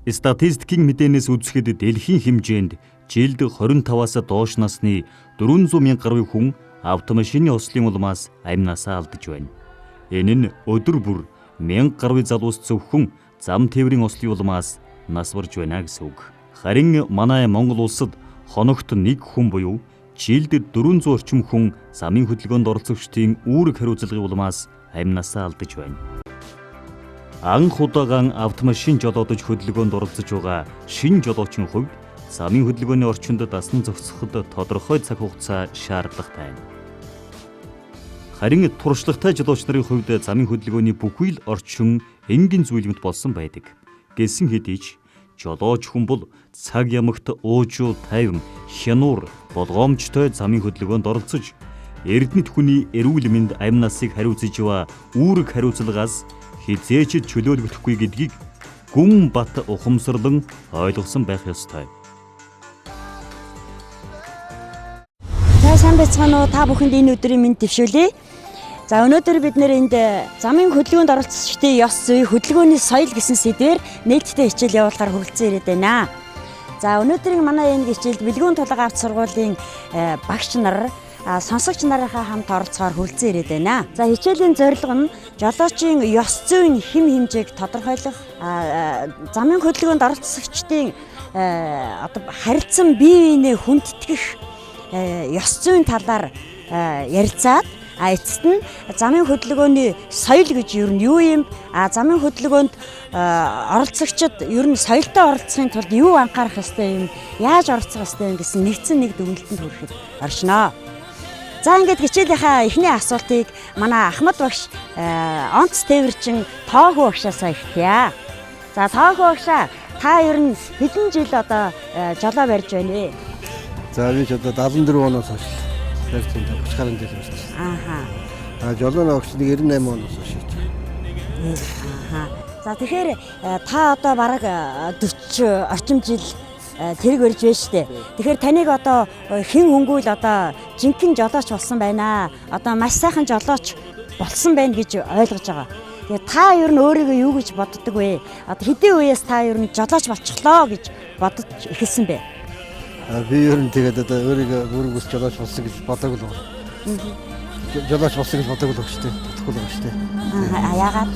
Статистикийн мэдээнээс үзэхэд дэлхийн хэмжээнд жилд 25-аас доош насны 400 мянга гаруй хүн автомашины ослын улмаас амнасаа алдаж байна. Энэ нь өдөр бүр 1000 гаруй залуус зөвхөн зам тээврийн ослын улмаас нас барж байна гэсэн үг. Харин манай Монгол улсад хоногт нэг хүн буюу жилд 400 орчим хүн замын хөдөлгөөнд оролцогчдын үүрэг хариуцлагын улмаас амнасаа алдаж байна. Анх удаан автомашин жолоодож хөдөлгөөнд оролцож байгаа шинэ жолоочийн хувьд замын хөдөлгөөний орчинд дасан зохицоход тодорхой цаг хугацаа шаардлагатай байна. Харин туршлагатай жолооч нарын хувьд замын хөдөлгөөний бүхий л орчин энгийн зүйлмэд болсон байдаг. Гэсэн хэдий ч жолооч хүн бол цаг ямагт уужуу тайван хянуур болгоомжтой замын хөдөлгөөнд оролцож эрдэнэт хүний эрүүл мэнд амь насыг хариуцж яваа үүрэг хариуцлагаас хизээч чөлөөлөгдөхгүй гэдгийг гүн бат ухамсарлан ойлгосон байх ёстой. За сайн байцгаана уу, та бүхэнд энэ өдрийн мэнд дэвшүүлье. За өнөөдөр бид нэр энд замын хөдөлгөөнд оролцогчдын ёс зүй, хөдөлгөөний соёл гэсэн сэдвээр нээлттэй хичээл явуулахаар хүрэлцэн ирээд байна. За өнөөдрийн манай энэ хичээлд Бэлгүүн тулга авто сургуулийн багш нар сонсогч нарынхаа хамт оролцохоор хүрэлцэн ирээд байна. За хичээлийн зорилго нь жолоочийн ёс зүйн хэм хэмжээг тодорхойлох, замын хөдөлгөөнд оролцогчдын харилцан бие биенээ хүндэтгэх ёс зүйн талаар ярилцаад эцэст нь замын хөдөлгөөний соёл гэж юу юм? Замын хөдөлгөөнд оролцогчид ер нь соёлтой оролцохын тулд юу анхаарах ёстой юм? Яаж оролцох ёстой юм гэсэн нэгдсэн нэг дүгнэлтэнд хүрэхэд оршноо. За ингээд хичээлийнхаа эхний асуултыг манай Ахмад багш онц тээвэрчин тоохоо багшаасаа эхлэе. За тоохоо багшаа, та ер нь хэдэн жил одоо жолоо барьж байна вэ? За би ч одоо 74 оноос хойш барьж байна. Бушгарын дээр барьж байна. Жолооны огч 98 оноос хойш. За тэгэхээр та одоо бараг 40 орчим жил тэрэг барьж байна шүү дээ. Тэгэхээр таныг одоо хэн хөнгүүл одоо жинхэнэ жолооч болсон байна. Одоо маш сайхан жолооч болсон байна гэж ойлгож байгаа. Тэгээ та ер нь өөрийгөө юу гэж боддог вэ? Одоо хэдийн үеэс та ер нь жолооч болчихлоо гэж бодож эхэлсэн бэ? Би ер нь тэгээд одоо өөрийгөө бүргүйс жолооч болсон гэж бодоагүй л байна. Жолооч болсон гэж бодоагүй л байна шүү дээ. Бодохгүй л байна шүү дээ. Яагаад?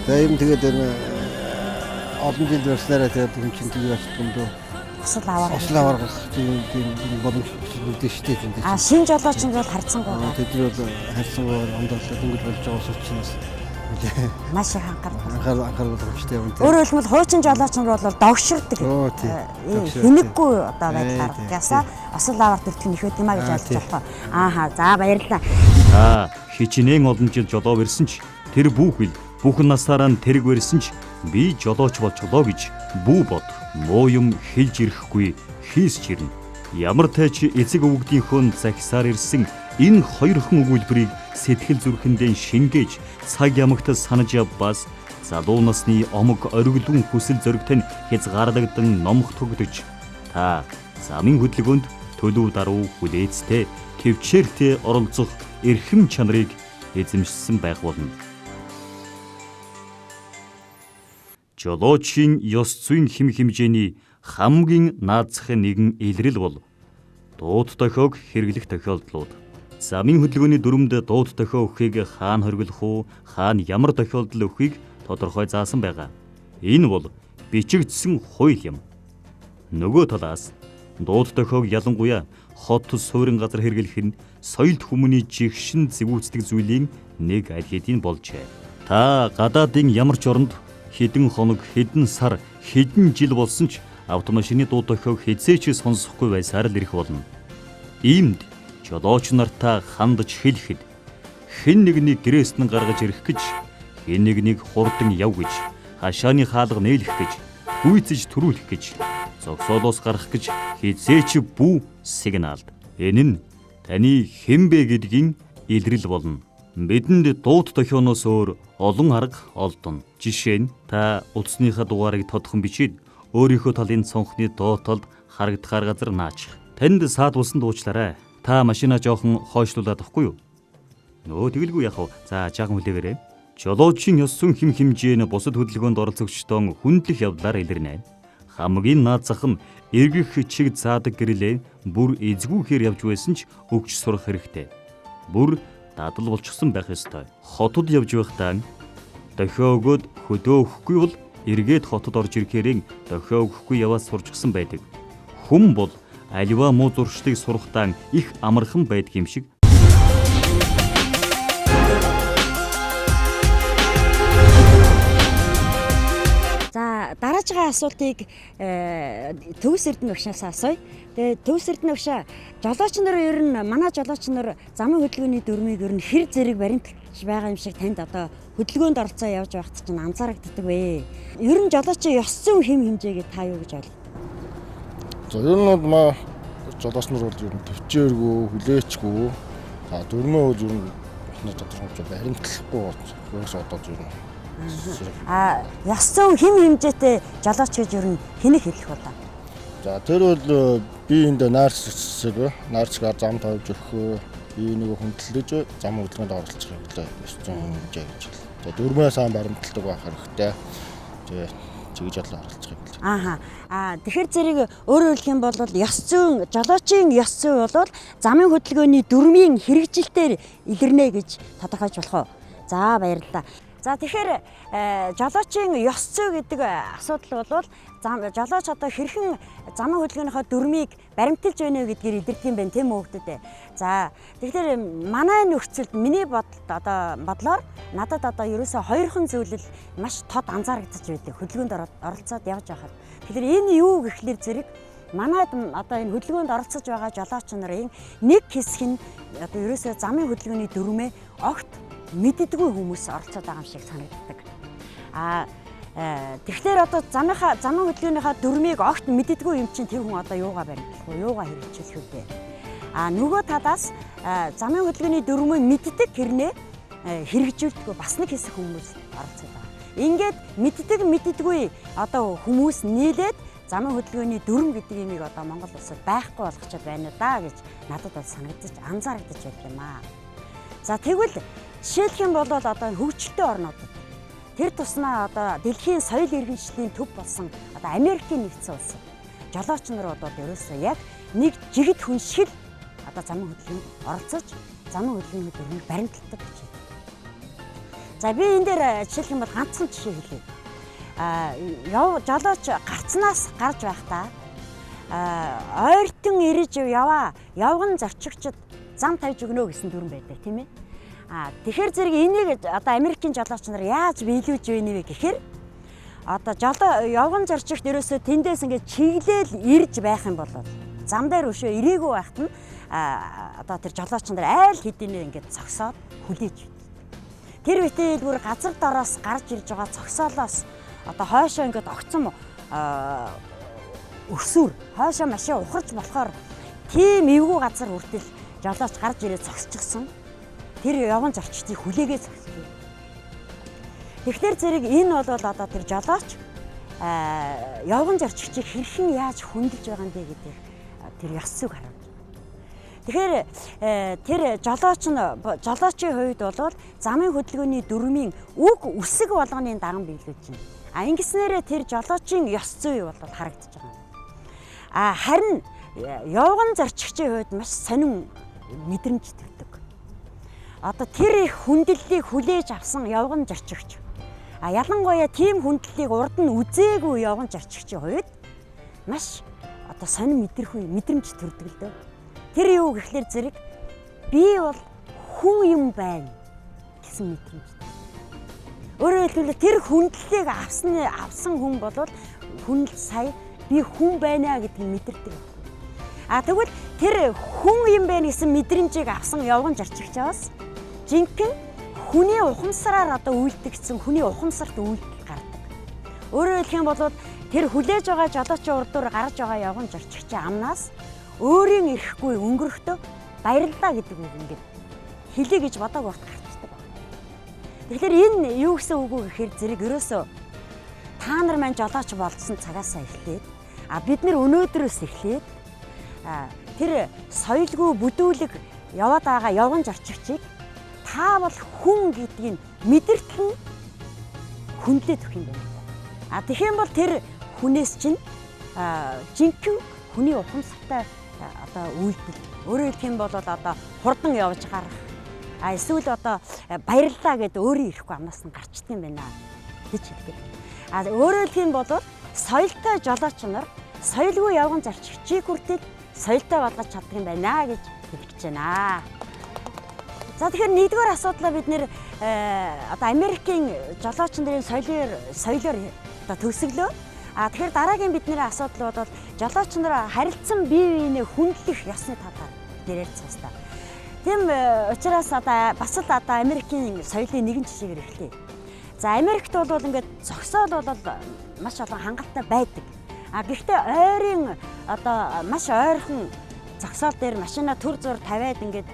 За ер нь тэгээд олон жил барьснараа тэгээд юм чинь тэгээд очтгондоо осол аваргах тийм боломж үүдээ шүү дээ. Шинэ жолоочинд бол харьцангуй. Тэд бол харьцангуй ондоолоод дөнгөж болж байгаа учраас маш их анхаарал болгомжтой юм. Өөрөөр хэлбэл хуучин жолооч нар бол догширдаг. Хэнэггүй одоо байдлаараас осол аваар төртгөн их байд юм а гэж ойлгож байна. За баярлалаа. Хичнээн олон жил жолоо барьсан ч тэр бүхэл бүх насаараа тэрэг барьсан ч би жолооч болчихлоо гэж бүү бод. Муу юм хэлж ирэхгүй хийсч ирнэ. Ямар тач эцэг өвгдийнхөө захисаар ирсэн энэ хоёрхан өгүүлбэрийг сэтгэл зүрхэндээ шингээж цаг ямагт санаж явбас залуу насны омог ориглон хүсэл зоригтой хязгаарлагдсан номх төгдөж та замын хөдөлгөөнд төлөв даруй хүлээцтэй төвчээртэй оролцох эрхэм чанарыг эзэмшсэн байх болно. Жолоочийн ёс зүйн хэм хэмжээний хамгийн наазахын нэгэн илрэл бол дууд дохиог хэрэглэх тохиолдлууд. Замын хөдөлгөөний дүрмд дууд дохио өгөхийг хаана хориглох уу, хаана ямар тохиолдол өгөхийг тодорхой заасан байгаа. Энэ бол бичигдсэн хууль юм. Нөгөө талаас дууд дохиог ялангуяа хот суурин газар хэрэглэх нь соёлт хүмүүний жигшин зэвүүцдэг зүйлийн нэг аль хэдийн болжээ. Та гадаадын ямар ч оронд хэдэн хоног, хэдэн сар, хэдэн жил болсон ч автомашины дуу дохиог хизээч сонсохгүй байсаар л ирэх болно. Иймд жолооч нартаа хандж хэлэхэд хэн нэгнийг гэрээс нь гаргаж ирэх гэж, хэн нэгнийг хурдан яв гэж, хашааны хаалга нээлэх гэж, гүйцэж төрүүлэх гэж, зогсоолоос гарах гэж хизээч бүү сигнал. Энэ нь таны хэн бэ гэдгийн илрэл болно. Бидэнд дууд дохионоос өөр олон арга олдоно. Жишээ нь та утасныхаа дугаарыг тодхон бичээд өөрийнхөө талын цонхны доотолд харагдахаар газар наачих. Танд саад булсан дуучлаарай. Та машинаа жоохон хойшлуулад авахгүй юу? Нөө тэгэлгүй яах вэ? За жаахан хүлээгээрэй. Жолоочийн ёс зүйн хэм хэмжээ нь бусад хөдөлгөөнд оролцогчдон хүндлэх явдлаар илэрнэ. Хамгийн наад зах нь эргэх чиг заадаг гэрлээ бүр эзгүүхээр явж байсан ч өгч сурах хэрэгтэй. Бүр дадал болчихсон байх ёстой. Хотод явж байхдаа дохио өгөөд хөдөө өгөхгүй бол эргээд хотод орж ирэхээрээ дохио өгөхгүй яваад сурчсан байдаг. Хүн бол аливаа муу зуршлыг сурахтаа их амархан байдаг юм шиг. Дараагийн асуултыг Төвс Эрдэнэ багшаас асууя. Тэгээ Төвс Эрдэнэ багшаа жолооч нар ер нь манай жолооч нар замын хөдөлгөөний дүрмийг ер нь хэр зэрэг баримталж байгаа юм шиг танд одоо хөдөлгөөнд оролцоо явж байхад чинь анзаарэгддэг вэ? Ер нь жолоочийн ёс зүйн хэм хэмжээгээ та юу гэж ойлгох? За ер нь бол жолооч нар бол ер нь төвчээргүй, хүлээчгүй. Дүрмээ бол ер нь эхний тодорхойлж баримтлахгүй болж одоо ер нь ёс зүйн хэм хэмжээтэй жолооч гэж ер нь хэнийг хэлэх вэ? За тэр бол би энд наарцсэг зам тавьж өгөх, би нэг хүндлэж зам хөдөлгөөнд оролцох юм лээ. Ёс зүйн хэмжээ гэж хэлээ. За дүрмээ сайн баримталдаг байх хэрэгтэй. Тэгээ чигж бодлоо оролцох юм лээ. Тэгэхээр зэрэг өөрөөр хэлэх юм бол жолоочийн ёс зүй бол замын хөдөлгөөний дүрмийн хэрэгжилтээр илэрнэ гэж тодорхойлж болох уу? За баярлалаа. За тэгэхээр жолоочийн ёс зүй гэдэг асуудал бол жолооч одоо хэрхэн замын хөдөлгөөнийхөө дүрмийг баримталж байна вэ гэдгээр илэрдэг юм байна тийм үү хүүхдүүд. За тэгэхээр манай нөхцөлд миний бодлоор надад одоо ерөөсөө хоёрхан зүйлэл маш тод анзаарэгдэж байдаг хөдөлгөөнд оролцоод явж байхад. Тэгэхээр энэ юу гэхлээр зэрэг манайд одоо энэ хөдөлгөөнд оролцож байгаа жолооч нарын нэг хэсэг нь одоо ерөөсөө замын хөдөлгөөний дүрмээ огт мэддэггүй хүмүүс оролцоод байгаа юм шиг санагддаг. Тэгэхээр одоо замын хөдөлгөөнийхөө дүрмийг огт мэддэггүй юм чинь тэр хүн одоо юугаа баримтлах вэ? Юугаа хэрэгжүүлэх вэ? Нөгөө талаас замын хөдөлгөөний дүрмийг мэддэг хэрнээ хэрэгжүүлдэггүй бас нэг хэсэг хүмүүс оролцоод байгаа. Ингээд мэддэггүй одоо хүмүүс нийлээд замын хөдөлгөөний дүрм гэдэг юмыг одоо Монгол улсад байхгүй болгочод байна да гэж надад бол анзаарэгдэж байдаг юм аа. За тэгвэл жишээлх юм бол одоо хөгжилтэй орнуудад тэр тусмаа одоо дэлхийн соёл иргэншлийн төв болсон одоо Америкийн нэгдсэн улсад жолооч нар бол ерөөсөө яг нэг жигд хүн шиг одоо замын хөдөлгөөнд оролцож замын хөдөлгөөний дүрмийг баримталдаг гэж байна. За би энэ дээр жишээлх юм бол ганцхан жишээ хэлье. Жолооч гарцнаас гарч байхдаа ойртон ирж явган зорчигчд зам тавьж өгнө гэсэн дүрм байдаг тийм ээ. Тэгэхээр зэрэг энийг одоо Америкийн жолооч нар яаж биелүүлж байна вэ гэхээр одоо явган зорчигт ерөөсөө тэндээс ингээд чиглэл ирж байх юм бол зам дээр өшөө ирээгүй байхад нь одоо тэр жолооч нар айл хэдийнэ ингээд цогсоод хүлээж байна. Тэр үедээ бүр газар дороос гарч ирж байгаа цогсоолоос одоо хойшоо ингээд огцом өсвөр хойшоо машин ухарч болохоор тийм эвгүй газар хүртэл жолооч гарч ирээд цогсчихсон. Тэр явган зорчигчдыг хүлээгээ зогсчихв. Тэгэхээр зэрэг энэ бол одоо тэр жолооч явган зорчигчийг хэрхэн яаж хөндлөж байгаа юм бэ гэдэг тэр ёс зүйг харуулж байна. Тэгэхээр тэр жолоочийн хувьд бол замын хөдөлгөөний дүрмийн үг үсэг болгоны даган биелүүлж байна. Ингэснээрээ тэр жолоочийн ёс зүй бол харагдаж байгаа. Харин явган зорчигчийн хувьд маш сонин мэдрэмж төрдөг. Одоо тэр их хүндлэлийг хүлээж авсан явган зорчигч. Ялангуяа тийм хүндлэлийг урд нь үзээгүй явган зорчигчийн хувьд маш одоо сонин мэдрэмж төрдөг л дөө. Тэр юу гэхлээр зэрэг би бол хүн юм байна гэсэн мэдрэмж. Өөрөөр хэлбэл тэр хүндлэлийг авсан хүн бол хүндэл сая би хүн байна гэдгийг мэдэрдэг. Тэгвэл тэр хүн юм байна гэсэн мэдрэмжийг авсан явган зорчигчоос жинхэнэ хүний ухамсараар одоо үйлдэгдсэн хүний ухамсарт үйлдэл гардаг. Өөрөөр хэлэх юм бол тэр хүлээж байгаа жолоочийн урдуур гарч байгаа явган зорчигчийн амнаас өөрийн ирэхгүй өнгөрөхдөө баярлалаа гэдэг үг ингээд хэлье гэж бодог багт гарчдаг. Тэгэхээр энэ юу гэсэн үг вэ гэхээр зэрэг ерөөсөө та нар маань жолооч болцсон цагаасаа эхлээд бид нар өнөөдрөөс эхлээд тэр соёлгүй бүдүүлэг яваад байгаа явган зорчигчийг та бол хүн гэдгийг мэдэртэн хүндлээд өгөх юм байна. Тэгэх юм бол тэр хүнээс чинь жинхэнэ хүний ухамсартай одоо үйлдэл. Өөрөөр хэлэх юм бол одоо хурдан явж гарах. Эсвэл одоо баярлаа гэдээ өөрөө ирэхгүй амнаас нь гарчдаг юм байна гэж хэлдэг. Өөрөөр хэлэх юм бол соёлтой жолооч нар соёлгүй явган зарчигчийг хүртэл соёлтой болгож чаддаг юм байна гэж хэлж байна. За тэгэхээр нэгдүгээр асуудлаа бид нэр одоо Америкийн жолооч нарын соёлоор одоо төгсгөлөө. Тэгэхээр дараагийн бидний асуудал бол жолооч нар харилцан бие биенээ хүндлэх ёсны талаар ярилцах хэрэгтэй. Тийм учраас одоо бас л одоо Америкийн соёлын нэгэн жишгээр эхлэе. За Америкт бол ингээд зогсоол бол маш олон хангалттай байдаг. Гэхдээ ойрын одоо маш ойрхон зогсоол дээр машина төр зур тавиад ингээд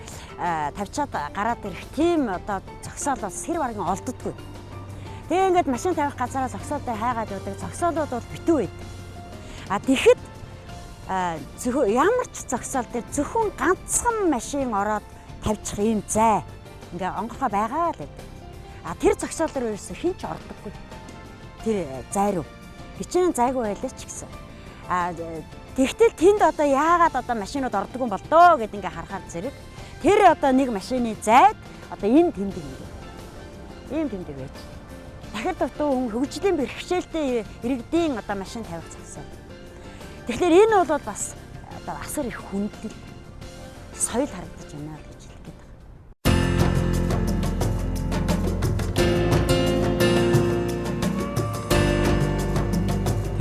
тавьчаад гараад ирэх тийм одоо зогсоол бол сэр баргийн олддоггүй. Тэгээ ингээд машин тавих газараа зогсоолтой хайгаад байдаг зогсоолууд бол битүү байдаг. Тэгэхэд ямар ч зогсоол дээр зөвхөн ганцхан машин ороод тавьчих юм зай ингээ онгохоо байгаа л байдаг. Тэр зогсоол дээр ерөөсө хин ч ордоггүй. Тэр зай руу хичээн зайгүй байлаа ч гэсэн. Тэгтэл тэнд одоо яагаад одоо машинууд ордоггүй юм бол доо гэд ингээ харахаар зэрэг тэр одоо нэг машины зайд одоо ийм тэмдэг байж. Дахиад дутуу хөгжлийн бэрхшээлтэй иргэдийн одоо машин тавих зогсоол. Тэгэхээр энэ бол бас одоо асар их хүндлэл соёл харагдаж байна гэж хэлэх гээд байна.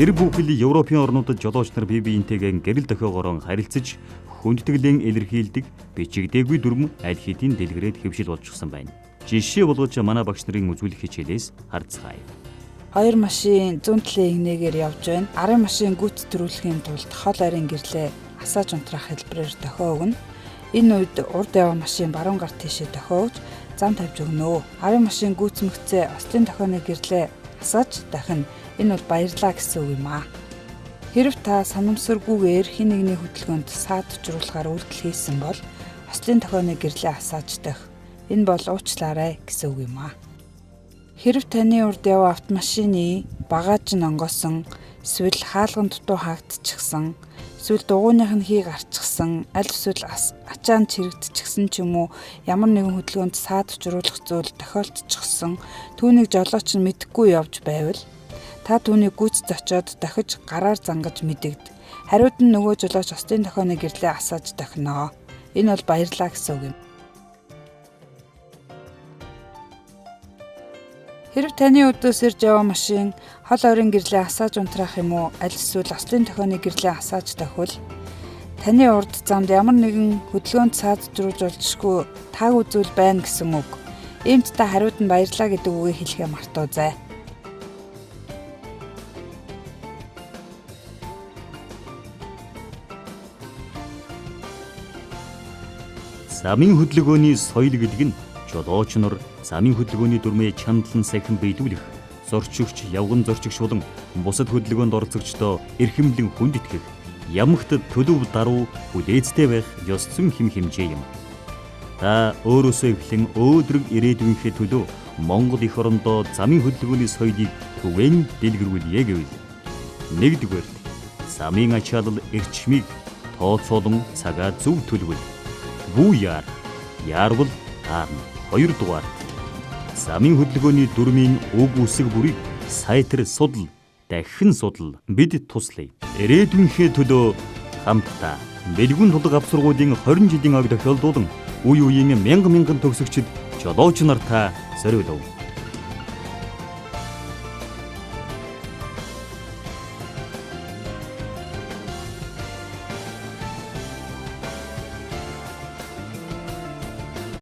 Тэр бүхэл Европын орнуудад жолооч нар бие биентэйгээ гэрэл дохиогоор харилцаж хүндэтгэлэн илэрхийлдэг бичигдээгүй дүрм аль хэдийн дэлгэрээд хэвшил болчихсон байна. Жишээ болгож манай багш нарын үзүүлэх хичээлээс харцгаая. 2 машин зүүн талын игнэгээр явж байна. Арын машин гүйцэтгүүлэхийн тулд хол арийн гэрлээ асааж унтраах хэлбэрээр дохио өгнө. Энэ үед урд яваа машин баруун гарт тийшээ дохиогч зам тавьж өгнө. Арын машин гүйцэмгцээ ослын дохионы гэрлээ асааж дахин. Энэ бол баярлаа гэсэн үг юм аа. Хэрв та санамсаргүйгээр хэн нэгний хөдөлгөөнд саад учруулахаар үйлдэл хийсэн бол ослын дохионы гэрлээ асааж дах. Энэ бол уучлаарай гэсэн үг юм аа. Хэрв таны урд яваа автомашины багаж нь онгосон, эсвэл хаалган дутуу хаагдчихсан, эсвэл дугуйных нь хийг арчсан, аль эсвэл ачаан чирэгдчихсэн ч юм уу ямар нэгэн хөдөлгөөнд саад учруулах зүйл тохиолдчихсон түүнийг жолооч нь мэдэхгүй явж байвал та түүнийг гүйцэд очиод дахиж гараар зангаж мэдэгд. Хариуд нь нөгөө жолооч ослын дохионы гэрлээ асааж дохино. Энэ бол баярлаа гэсэн үг юм. Хэрв таны өдөөс ирж яваа машин хол ойрын гэрлээ асааж унтраах юм уу аль эсвэл ослын дохионы гэрлээ асааж дохивол таны урд замд ямар нэгэн хөдөлгөөнд саад зуржуулжгүй таагүй зүйл байна гэсэн үг. Иймд та хариуд нь баярлаа гэдэг үгийг хэлэхээ мартаузай. Замын хөдөлгөөний соёл гэдэг нь жолооч нар замын хөдөлгөөний дүрмээ чандлан сахин биелүүлэх, зорчигч, явган зорчигч болон бусад хөдөлгөөнд оролцогчдоо эрхэмлэн хүндэтгэх, ямагт төлөв даруй хүлээцтэй байх ёс зүйн хэм хэмжээ юм. Та өөрөөсөө эхлэн өөдрөг ирээдүйнхээ төлөө Монгол эх орондоо замын хөдөлгөөний соёлыг түгээн дэлгэрүүлье гэвэл нэгдүгээр замын ачаалал эрчмийг тооцоолон цагаа зөв төлөвлөл. Бүү яарвал таарна. 2 дугаар замын хөдөлгөөний дүрмийн уг үсэг бүрийг сайтар судал, дахин судал бид туслая. Ирээдүйнхээ төлөө хамтдаа бэлгүн тулг авах сургуулийн 20 жилийн аг тохиолдуулан үе үеийн мянган төгсөгчд жолооч нар та зориулв.